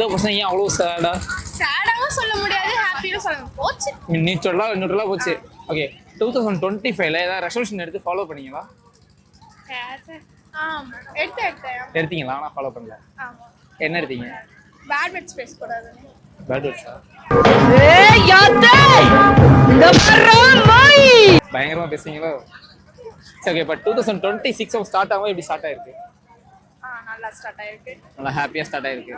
ஏதோ பசங்க ஏன் அவ்வளோ சேடா? சேடாவும் சொல்ல முடியாது, ஹாப்பியும் சொல்ல போச்சு. நியூட்ரலா போச்சு. ஓகே 2025ல ஏதாவது ரெசல்யூஷன் எடுத்து ஃபாலோ பண்ணீங்களா? எடுத்தீங்களா? நான் ஃபாலோ பண்ணல. என்ன எடுத்தீங்க? பேட் வேர்ட்ஸ் பேசக்கூடாது. பேட் வேர்ட்ஸா? பயங்கரமா பேசுறீங்களோ? சரி ஓகே. பட் 2026 ஸ்டார்ட் ஆகும், எப்படி ஸ்டார்ட் ஆயிருக்கு? நல்லா ஸ்டார்ட் ஆயிருக்கு. நல்லா ஹாப்பியா ஸ்டார்ட் ஆயிருக்கு.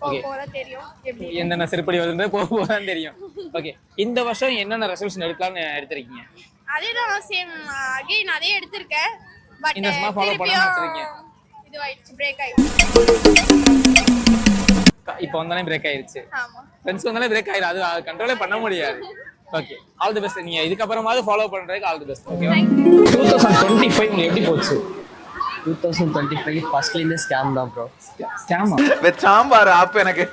ஓகே. போக தெரியும் எப்படி என்னென்ன செருப்படி வருதுன்னு போகதான் தெரியும். ஓகே. இந்த வருஷம் என்னென்ன ரெசல்யூஷன் எடுக்கலாம்னு எடுத்திருக்கீங்க? அதேதான் சேம் அகைன் அதே எடுத்திருக்கேன். பட் இந்த வருஷமா ஃபாலோ பண்ணாம வச்சிருக்கீங்க. இது ஆயிடுச்சு, பிரேக் ஆயிடுச்சு. இப்போ வந்தாலே பிரேக் ஆயிருச்சு. ஆமா. ஃப்ரெண்ட்ஸ் வந்தாலே பிரேக் ஆயிரும். அது கண்ட்ரோலே பண்ண முடியாது. ஓகே. All the best. நீங்க இதுக்கு அப்புறமாவது ஃபாலோ பண்றதுக்கு ஆல் தி பெஸ்ட். ஓகேவா? 2025 உங்களுக்கு எப்படி போச்சு? 2025 ஃபர்ஸ்ட்ல இருந்தே ஸ்கேம் தான் ப்ரோ. ஸ்கேமா? வெச்சாம்பாரு ஆப் எனக்கு.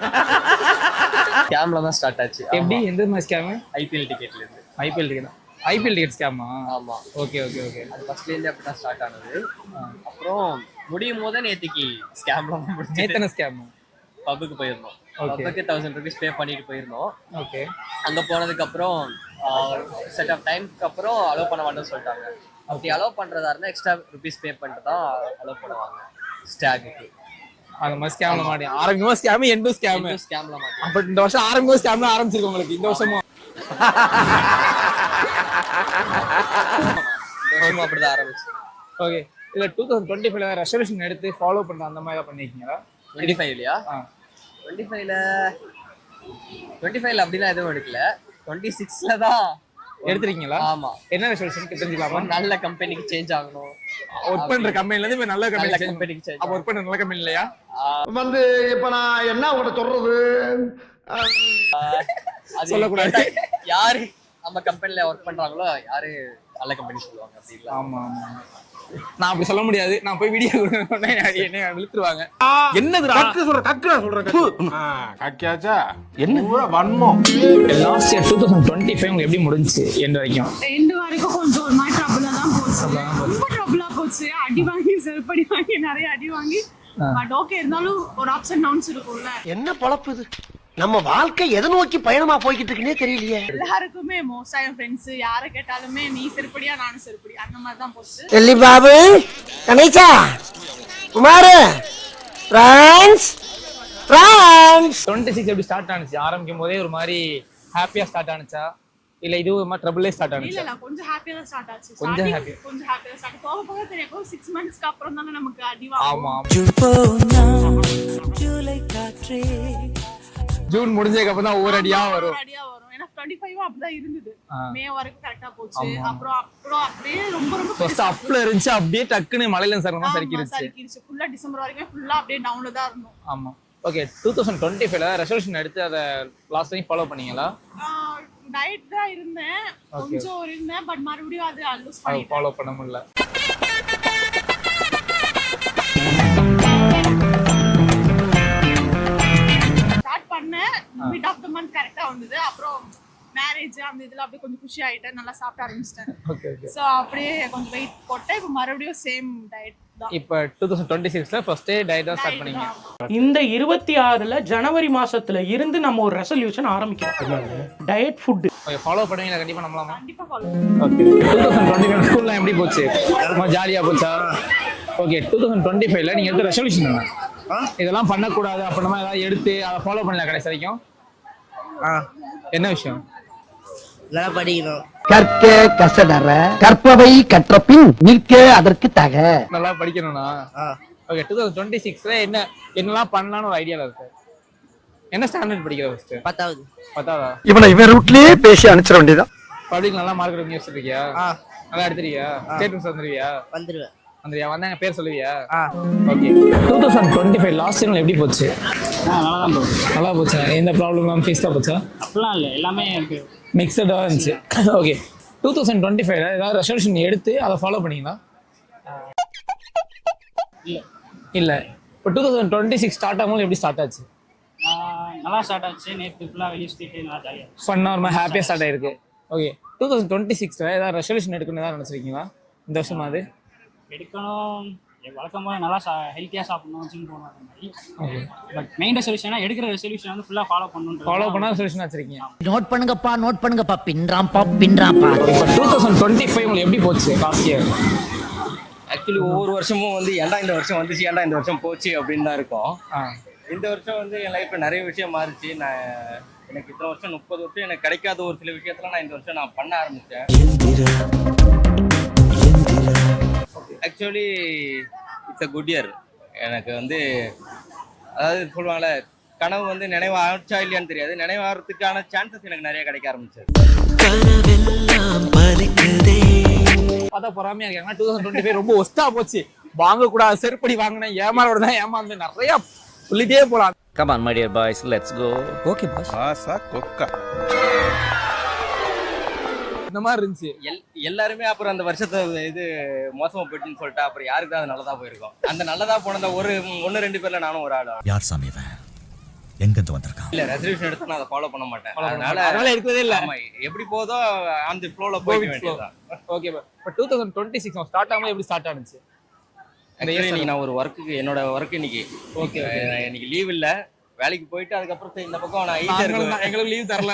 ஸ்கேம்ல தான் ஸ்டார்ட் ஆச்சு. எப்படி? எந்த மாதிரி ஸ்கேம்? ஐபிஎல் டிக்கெட்ல இருந்து. IPL ticket schema? ஆமா. ஓகே. அது ஃபர்ஸ்ட்ல இருந்தே அப்படி தான் ஸ்டார்ட் ஆனது. அப்புறம் முடியும் போதே நேத்திக்கு ஸ்கேம்ல முடிஞ்சு. நேத்தன ஸ்கேம்? பப்புக்கு போயிருந்தோம். பப்புக்கு 1000 ரூபீஸ் பே பண்ணிட்டு போயிருந்தோம். ஓகே. அங்க போனதுக்கு அப்புறம் செட் ஆஃப் டைம்க்கு அப்புறம் அலோவ் பண்ண மாட்டேன்னு சொல்லிட்டாங்க. அப்படி அலோவ் பண்றதா இருந்தா எக்ஸ்ட்ரா ரூபீஸ் பே பண்ணிட்டு தான் அலோவ் பண்ணுவாங்க ஸ்டாகுக்கு. அந்த மாதிரி ஸ்கேம்ல மாட்டி ஆரம்பிக்கும் ஸ்கேம் எண்டும் ஸ்கேம்ல மாட்டி. அப்ப இந்த வருஷம் ஆரம்பிக்கும் ஸ்கேம்ல ஆரம்பிச்சிருக்கு உங்களுக்கு. இந்த வருஷமும் அப்படிதான் ஆரம்பிச்சு. ஓகே. இல்ல 2025ல ரெசல்யூஷன் எடுத்து ஃபாலோ பண்ற அந்த மாதிரி தான் பண்ணிருக்கீங்களா? 25லயா? 25ல அப்படிலாம் எதுவும் எடுக்கல. 26ல தான் எடுத்துருக்கீங்களா? ஆமா. என்ன ரெசல்யூஷன் தெரிஞ்சுக்கலாமா? நல்ல கம்பெனிக்கு சேஞ்ச் ஆகணும். ஒர்க் பண்ற கம்பெனில இருந்து இப்ப நல்ல கம்பெனிக்கு சேஞ்ச். அப்ப ஒர்க் பண்ற நல்ல கம்பெனி இல்லையா? வந்து இப்ப நான் என்ன உங்கள்ட்ட சொல்றது? சொல்லக்கூடாது. யாரு நம்ம கம்பெனில ஒர்க் பண்றாங்களோ யாரு நல்ல கம்பெனி சொல்லுவாங்க. அப்படி இல்ல. ஆமா. நான் அப்படி சொல்ல முடியாது. நான் போய் வீடியோ கொடுத்தேன் என்ன இழுத்துருவாங்க. என்னதுடா? கக்குடா சொல்றேன். கக்கியாச்சா? என்ன வன்மம்? லாஸ்ட் இயர் 2025 உங்களுக்கு எப்படி முடிஞ்சுச்சு? எண்ட் வரைக்கும் கொஞ்சம் ஒரு மாதிரி ட்ரபிளா தான் போச்சு. ரொம்ப ட்ரபிளா போச்சு. அடி வாங்கி செருப்படி வாங்கி நிறைய அடி வாங்கி. பட் ஓகே, இருந்தாலும் ஒரு அப்ஸ் அண்ட் டவுன்ஸ் இருக்கும்ல. என்ன பொழப்பு இது? நம்ம வாழ்க்கை எதை நோக்கி பயணமா போய்கிட்டு இருக்குன்னே தெரியலையே. எல்லாருக்குமே மோஸ்டா என் ஃப்ரெண்ட்ஸ் யார கேட்டாலுமே நீ செருப்படியா நானும் செருப்படி அந்த மாதிரி தான் போச்சு. டெல்லி பாபு, கணேசா, குமார், பிரான்ஸ் 26 எப்படி ஸ்டார்ட் ஆனிச்சு? ஆரம்பிக்கும் போதே ஒரு மாதிரி ஹாப்பியா ஸ்டார்ட் ஆனிச்சா இல்ல இது ஒரு மாதிரி ட்ரபிளே ஸ்டார்ட் ஆனிச்சா? இல்ல கொஞ்சம் ஹாப்பியா தான் ஸ்டார்ட் ஆச்சு. கொஞ்சம் ஹாப்பி தான் ஸ்டார்ட். போக தெரியும். 6 மந்த்ஸ்க்கு அப்புறம் தான நமக்கு அடி வாங்கும். ஆமா. ஜூன் முடிஞ்சதுக்கு அப்புறம் தான் ஒவ்வொரு அடியா வரும். ஏன்னா 25 அப்படிதான் இருந்தது. மே வரைக்கும் கரெக்டா போச்சு. அப்புறம் அப்படியே ரொம்ப ஃபர்ஸ்ட் அப்ல இருந்துச்சு, அப்படியே டக்குன்னு மலையில சரமா சரிக்கிருச்சு. ஃபுல்லா டிசம்பர் வரைக்கும் ஃபுல்லா அப்படியே டவுன்ல தான் இருந்தோம். ஆமா. ஓகே. 2025ல ரெசல்யூஷன் எடுத்து அத லாஸ்ட் டைம் ஃபாலோ பண்ணீங்களா? டயட் தான் இருந்தேன். கொஞ்சம் இருந்தேன். பட் மறுபடியும் அது லூஸ் பண்ணிட்டேன். ஃபாலோ பண்ண முடியல. மிட் ஆஃப் தி மந்த் கரெக்ட்டா வந்தது. அப்புறம் மேரேஜ் அந்த இதெல்லாம் அப்படியே கொஞ்சம் குஷி ஆயிட்டேன். நல்லா சாப்பிட ஆரம்பிச்சிட்டேன். ஓகே. சோ அப்படியே கொஞ்சம் வெயிட் போட்டேன். இப்போ மறுபடியும் சேம் டயட் தான். இப்போ 2026ல ஃபர்ஸ்ட் டே டயட் தான் ஸ்டார்ட் பண்ணீங்க. இந்த 26ல ஜனவரி மாசத்துல இருந்து நம்ம ஒரு ரெசல்யூஷன் ஆரம்பிக்கிறோம். Diet food. ஓகே. ஃபாலோ பண்ணுவீங்களா? கண்டிப்பா நம்பலாமா? கண்டிப்பா ஃபாலோ. ஓகே. 2025 ஸ்கூல்ல எப்படி போச்சு? ரொம்ப ஜாலியா போச்சா? ஓகே. 2025ல நீங்க எடுத்த ரெசல்யூஷன் என்ன? இதெல்லாம் பண்ணக்கூடாது அப்படின்னா ஏதாவது எடுத்து அதை ஃபாலோ பண்ணல கடைசி வரைக்கும்? என்ன விஷயம்? நல்லா படிக்கணும். கற்க கசடற கற்பவை கற்றபின் நிற்க அதற்கு தக. நல்லா படிக்கணும்னா? ஓகே. 2026ல என்னெல்லாம் பண்ணலாம்னு ஒரு ஐடியால இருக்கு. என்ன ஸ்டாண்டர்ட் படிக்கிற ஃபர்ஸ்ட்? 10ஆவதா? இவன் ரூட்லயே பேசி அனுப்பிச்சிட வேண்டியதான். பப்ளிக் நல்லா மார்க் எடுக்க யோசிச்சிருக்கியா? நல்லா எடுத்துருக்கியா? ஸ்டேட்மெண்ட்ஸ் வந்துருவியா? வந்துருவேன். வந்தாங்க பேர் சொல்லுவியா? ஓகே. 2025 லாஸ்ட் இயர் எப்படி போச்சு? நல்லா போச்சு. எந்த ப்ராப்ளம் ஃபேஸ் தான் போச்சா? அப்படிலாம் இல்லை, எல்லாமே எனக்கு மிக்சடாக இருந்துச்சு. ஓகே. 2025ல ஏதாவது ரெசல்யூஷன் எடுத்து அதை ஃபாலோ பண்ணீங்களா? இல்லை. இப்போ 2026 ஸ்டார்ட் ஆகும்போது எப்படி ஸ்டார்ட் ஆச்சு? நல்லா ஸ்டார்ட் ஆச்சு. நேற்று ஃபுல்லாக வெளியே சுற்றிட்டு நல்லா ஜாலியாக ஃபன்னாக ஒரு மாதிரி ஹாப்பியாக ஸ்டார்ட் ஆயிருக்கு. ஓகே. 2026ல ஏதாவது ரெசல்யூஷன் எடுக்கணும்னு ஏதாவது நினச்சிருக்கீங்களா இந்த வருஷமா? அது எடுக்கணும் வழக்கம் போல நல்லா ஹெல்த்தியாக சாப்பிடணும், ஜிம் போகணும் அந்த மாதிரி. பட் மெயின் ரெசல்யூஷனாக எடுக்கிற ரெசல்யூஷன் வந்து ஃபுல்லாக ஃபாலோ பண்ணணும். ஃபாலோ பண்ணா ரெசல்யூஷன் வச்சிருக்கீங்க. நோட் பண்ணுங்கப்பா பின்றாம்பா. இப்போ 2025 உங்களுக்கு எப்படி போச்சு லாஸ்ட் இயர்? ஆக்சுவலி ஒவ்வொரு வருஷமும் வந்து ஏன்டா இந்த வருஷம் வந்துச்சு, ஏன்டா இந்த வருஷம் போச்சு அப்படின்னு தான் இருக்கும். இந்த வருஷம் வந்து என் லைஃப்பில் நிறைய விஷயம் மாறிச்சு. எனக்கு இத்தனை வருஷம் 30 வருஷம் எனக்கு கிடைக்காத ஒரு சில விஷயத்துல நான் இந்த வருஷம் நான் பண்ண ஆரம்பித்தேன். Actually it's a good year. எனக்கு வந்து அதாவது சொல்லுவாங்கள்ல, கனவு வந்து நினைவு ஆச்சா இல்லையான்னு தெரியாது, நினைவாகிறதுக்கான சான்சஸ் எனக்கு நிறைய கிடைக்க ஆரம்பிச்சது. பார்த்தா பொறாமையா இருக்காங்க. 2025 ரொம்ப ஒஸ்டா போச்சு, வாங்கக்கூடாது, செருப்படி வாங்கினேன், ஏமாறோட தான் ஏமாந்து நிறைய சொல்லிட்டே போலாம். Come on, my dear boys, let's go. Okay, boss. ஆசா கொக்கா. இந்த மாதிரி இருந்துச்சு. எல்லாருமே அப்புறம் அந்த வருஷத்தை இது மோசமா போயிட்டுன்னு சொல்லிட்டு அப்புறம் யாருக்கு தான் அது நல்லதா போயிருக்கும். அந்த நல்லதா போன ஒரு 1-2 பேர்ல நானும் ஒரு ஆள். யார் சாமி இவன்? எங்க இருந்து வந்திருக்கான்? இல்ல ரெசல்யூஷன் எடுத்து நான் அதை ஃபாலோ பண்ண மாட்டேன். அதனால இருக்கவே இல்ல. ஆமா, எப்படி போதோ அந்த ஃப்ளோல போயிட வேண்டியதுதான். ஓகே பா. இப்போ 2026 ஸ்டார்ட் ஆகும்போது எப்படி ஸ்டார்ட் ஆனிச்சு? இன்னைக்கு நான் ஒரு ஒர்க்குக்கு என்னோட ஒர்க் இன்னைக்கு ஓகே இன்னைக்கு லீவ் இல்ல, வேலைக்கு போயிட்டு அதுக்கப்புறம் இந்த பக்கம் நான் எங்களுக்கு லீவ் தரல.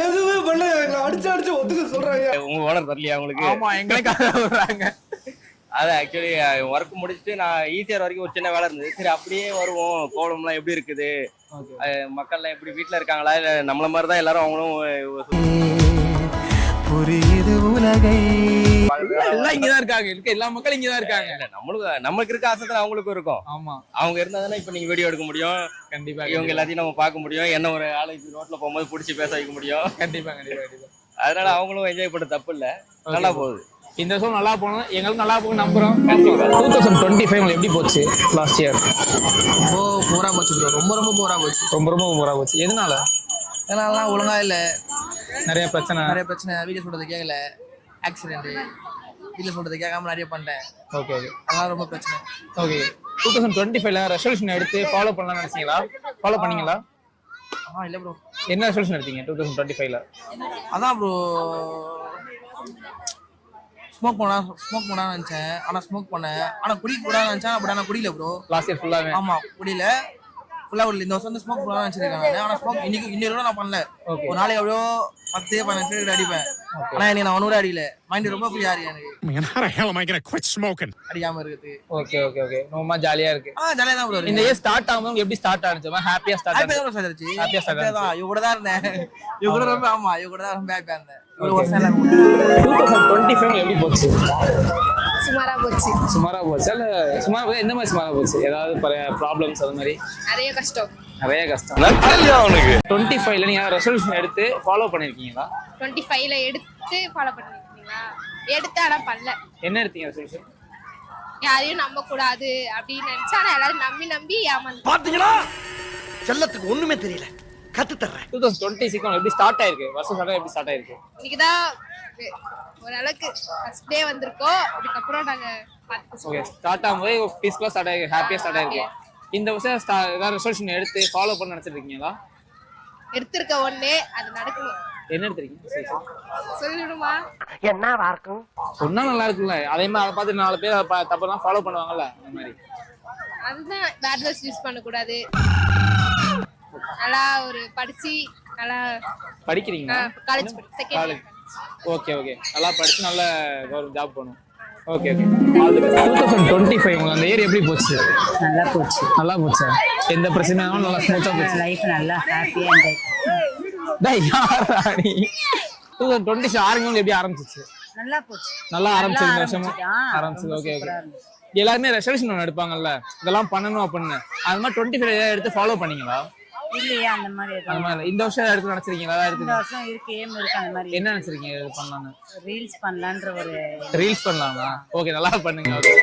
எதுவுமே பண்ணல, எங்களை அடிச்சு ஒத்துக்க சொல்றாங்க. உங்க ஓனர் தரலையா உங்களுக்கு? ஆமா, எங்களுக்காக வர்றாங்க. அது ஆக்சுவலி ஒர்க் முடிச்சுட்டு நான் ஈஸியார் வரைக்கும் ஒரு சின்ன வேலை இருந்தது. சரி அப்படியே வருவோம், கோலம்லாம் எப்படி இருக்குது, மக்கள்லாம் எப்படி வீட்டுல இருக்காங்களா, இல்ல நம்மள மாதிரி தான் எல்லாரும் அவங்களும் புரியுது உலகை. எல்லாம் இங்கதான் இருக்காங்க, எல்லா மக்களும் இங்கதான் இருக்காங்க. நமக்கு இருக்க ஆசை தான் அவங்களுக்கும் இருக்கும். ஆமா, அவங்க இருந்தா தானே இப்ப நீங்க வீடியோ எடுக்க முடியும். கண்டிப்பா இவங்க எல்லாத்தையும் நம்ம பார்க்க முடியும். என்ன ஒரு ஆளை ரோட்ல போகும்போது பிடிச்சி பேச வைக்க முடியும். கண்டிப்பா கண்டிப்பா கண்டிப்பா. அதனால அவங்களும் என்ஜாய் பண்ண தப்பு இல்ல, நல்லா போகுது. இந்த வருஷம் நல்லா போகணும், எங்களுக்கு நல்லா போகணும் நம்புறோம். 2025 உங்களுக்கு எப்படி போச்சு லாஸ்ட் இயர்? போரா போச்சு ப்ரோ, ரொம்ப போரா போச்சு. ரொம்ப போரா போச்சு. எதனால? ஏன்னா ஒழுங்கா இல்ல, நிறைய பிரச்சனை. வீடியோ சொல்றது கேட்கல, ஆக்சிடென்ட், வீடியோ சொல்றது கேட்காம நிறைய பண்ணிட்டேன். ஓகே ஓகே, அதெல்லாம் ரொம்ப பிரச்சனை. ஓகே. 2025 ரெசல்யூஷன் எடுத்து ஃபாலோ பண்ணலாம்னு நினைச்சீங்களா? ஃபாலோ பண்ணீங்களா? இல்ல ப்ரோ. என்ன ரெசல்யூஷன் எடுத்தீங்க 2025? அதான் ப்ரோ, ஸ்மோக் பண்ணா நினைச்சேன், ஆனா ஸ்மோக் பண்ணேன். ஆனா குடிக்க கூடாதுன்னு நினைச்சேன், பட் ஆனா குடியில ப்ரோ. லாஸ்ட் இயர் ஃபுல்லாவே? ஆமா, குடியில ஃபுல்லா ஒரு இந்த வருஷம் வந்து ஸ்மோக் பண்ணலாம் நினைச்சிருக்காங்க. ஆனா ஸ்மோக் இன்னொரு நான் பண்ணல. ஒரு நாளைக்கு எவ்வளோ 10-15 சிகரெட் அடிப்பேன். ஆனா எனக்கு நான் 100 அடியில மைண்ட் ரொம்ப ஃப்ரீயா இருக்கு எனக்கு. அடிக்காம இருக்குது. ஓகே ஓகே ஓகே, ரொம்ப ஜாலியா இருக்கு. ஜாலியா தான் ப்ரோ. இந்த இயர் ஸ்டார்ட் ஆகும்போது எப்படி ஸ்டார்ட் ஆனிச்சு? ஹாப்பியா ஸ்டார்ட் ஆனிச்சு. ஹாப்பியா ஸ்டார்ட் ஆனிச்சு. இவங்க கூட தான் இருந்தேன். இவங்க கூட ரொம்ப ஹாப்பியா இருந்தேன். ஒரு வருஷம் 2025 எப்படி போச்சு? சுமாரா போச்சு. சுமாரா போச்சு இல்ல சுமாரா? எந்த மாதிரி சுமாரா போச்சு? ஏதாவது ப்ராப்ளம்ஸ் அது மாதிரி? நிறைய கஷ்டம். 25ல நீங்க ரெசல்யூஷன் எடுத்து ஃபாலோ பண்ணிருக்கீங்களா? 25ல எடுத்து ஃபாலோ பண்ணிருக்கீங்களா? எடுத்து ஆனா பண்ணல. என்ன எடுத்தீங்க ரெசல்யூஷன்? யாரையும் நம்ப கூடாது அப்படின்னு நினைச்சா ஆனா எல்லாரும் நம்பி ஏமாந்து. பாத்தீங்களா, செல்லத்துக்கு ஒண்ணுமே தெரியல, கத்து தர்றேன். 2026 எப்படி ஸ்டார்ட் ஆயிருக்கு? வருஷம் ஸ்டார்ட் எப்படி ஸ்டார்ட் ஆயிருக்கு? இன்னைக்குதான் ஓரளவுக்கு ஃபர்ஸ்ட் டே வந்திருக்கோம். அதுக்கப்புறம் நாங்க ஓகே, ஸ்டார்ட் ஆகும்போது பீஸ்ஃபுல்லா ஸ்டார்ட் ஆயிருக்கு, ஹாப்பியா ஸ்டார்ட் ஆயிருக்கு. இந்த வருஷம் ஏதாவது ரெசல்யூஷன் எடுத்து ஃபாலோ பண்ண நினைச்சிருக்கீங்களா? எடுத்திருக்க ஒண்ணே அது நடக்கணும். என்ன எடுத்திருக்கீங்க? சொல்லிடுமா? என்னவா இருக்கும்? சொன்னா நல்லா இருக்குல்ல, அதே மாதிரி அதை பார்த்து 4 பேர் தப்பெல்லாம் ஃபாலோ பண்ணுவாங்கல்ல, அந்த மாதிரி. அதுதான் பேட் வேர்ட்ஸ் யூஸ் பண்ண கூடாது. நல்லா ஒரு படிச்சு நல்லா படிக்கிறீங்களா? College second year. Okay okay, நல்லா படிச்சு நல்ல கவர்மெண்ட் ஜாப் பண்ணணும். Okay okay, all the best. 2025 உங்களுக்கு அந்த இயர் எப்படி போச்சு? நல்லா போச்சு. நல்லா போச்சு. எந்த பிரச்சனையும் நல்லா ஸ்மூத்தா போச்சு. லைஃப் நல்லா ஹாப்பியா என்ஜாய். டேய் யாரா நீ? 2026 ஆரம்பிக்கும் எப்படி ஆரம்பிச்சிச்சு? நல்லா போச்சு. நல்லா ஆரம்பிச்சு இந்த வருஷம் ஆரம்பிச்சது. Okay okay. எல்லாருமே ரெசல்யூஷன் ஒன்று எடுப்பாங்கல்ல, இதெல்லாம் பண்ணணும் அப்படின்னு. அது மாதிரி 25 எடுத்து ஃபாலோ பண்ணீங்களா? இல்லையா அந்த மாதிரி? அந்த மாதிரி இந்த வருஷம் எடுத்து நினைச்சிருக்கீங்களா? இந்த வருஷம் இருக்கு, ஏம் இருக்கு. அந்த மாதிரி என்ன நினைச்சிருக்கீங்க பண்ணலாம்னு? ரீல்ஸ் பண்ணலான்ற ஒரு ரீல்ஸ் பண்ணலாமா? ஓகே, நல்லா பண்ணுங்க. ஓகே.